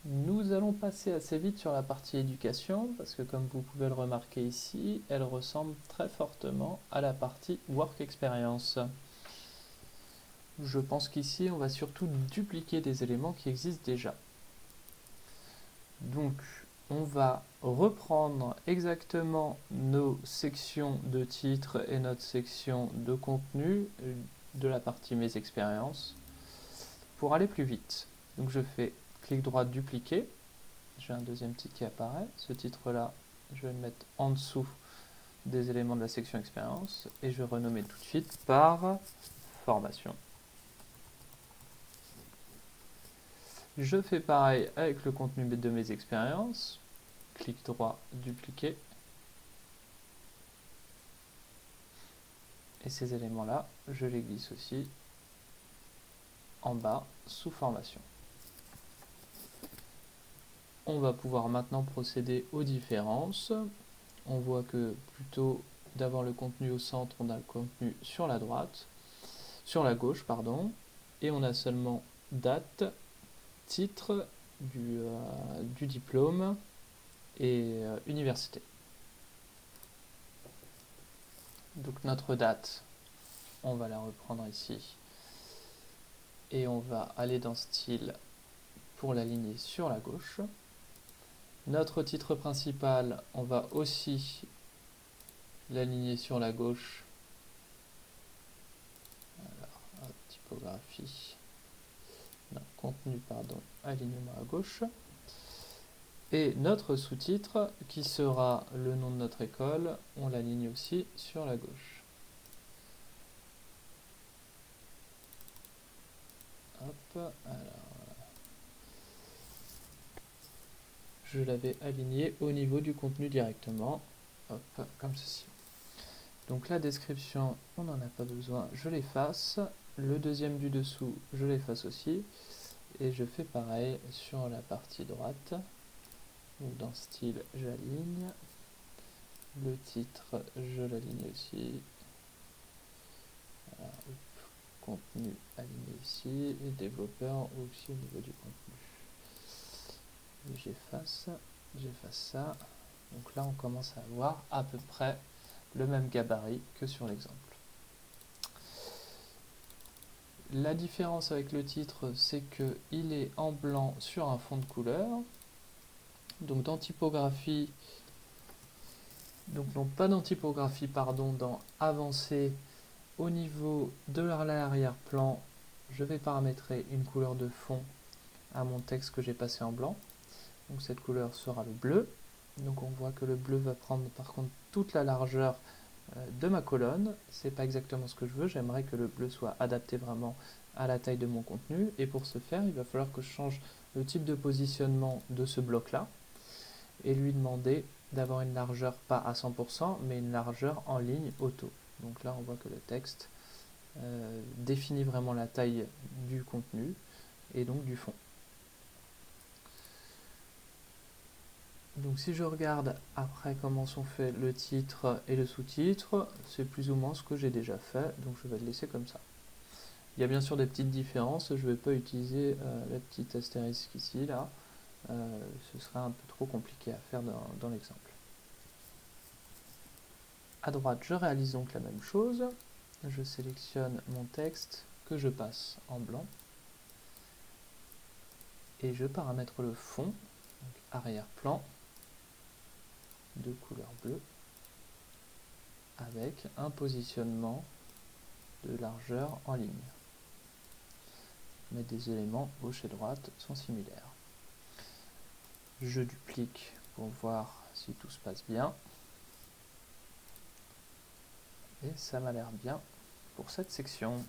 Nous allons passer assez vite sur la partie éducation parce que comme vous pouvez le remarquer ici, elle ressemble très fortement à la partie Work Experience. Je pense qu'ici on va surtout dupliquer des éléments qui existent déjà. Donc on va reprendre exactement nos sections de titres et notre section de contenu de la partie Mes expériences pour aller plus vite. Donc je fais clic droit dupliquer. J'ai un deuxième titre qui apparaît. Ce titre-là, je vais le mettre en dessous des éléments de la section expérience et je vais renommer tout de suite par formation. Je fais pareil avec le contenu de mes expériences. Clic droit, dupliquer. Et ces éléments-là, je les glisse aussi en bas sous formation. On va pouvoir maintenant procéder aux différences. On voit que plutôt d'avoir le contenu au centre, on a le contenu sur la droite, sur la gauche, pardon, et on a seulement date, titre du diplôme et université. Donc notre date, on va la reprendre ici et on va aller dans style pour l'aligner sur la gauche. Notre titre principal, on va aussi l'aligner sur la gauche. Alors, typographie, non, contenu, pardon, alignement à gauche. Et notre sous-titre, qui sera le nom de notre école, on l'aligne aussi sur la gauche. Hop, alors, je l'avais aligné au niveau du contenu directement, hop, comme ceci. Donc la description, on n'en a pas besoin, je l'efface. Le deuxième du dessous, je l'efface aussi. Et je fais pareil sur la partie droite. Donc dans style, j'aligne. Le titre, je l'aligne aussi. Voilà, contenu aligné ici. Et développeur aussi au niveau du contenu. J'efface ça. Donc là, on commence à avoir à peu près le même gabarit que sur l'exemple. La différence avec le titre, c'est qu'il est en blanc sur un fond de couleur. Donc dans typographie, donc non pas dans typographie, pardon, dans avancé, au niveau de l'arrière-plan, je vais paramétrer une couleur de fond à mon texte que j'ai passé en blanc. Donc cette couleur sera le bleu. Donc on voit que le bleu va prendre par contre toute la largeur de ma colonne. C'est pas exactement ce que je veux, j'aimerais que le bleu soit adapté vraiment à la taille de mon contenu. Et pour ce faire, il va falloir que je change le type de positionnement de ce bloc-là et lui demander d'avoir une largeur pas à 100%, mais une largeur en ligne auto. Donc là, on voit que le texte définit vraiment la taille du contenu et donc du fond. Donc si je regarde après comment sont faits le titre et le sous-titre, c'est plus ou moins ce que j'ai déjà fait, donc je vais le laisser comme ça. Il y a bien sûr des petites différences, je ne vais pas utiliser la petite astérisque ici, là, ce serait un peu trop compliqué à faire dans l'exemple. À droite, je réalise donc la même chose, je sélectionne mon texte que je passe en blanc, et je paramètre le fond, arrière-plan, de couleur bleue, avec un positionnement de largeur en ligne. Mais des éléments gauche et droite sont similaires. Je duplique pour voir si tout se passe bien. Et ça m'a l'air bien pour cette section.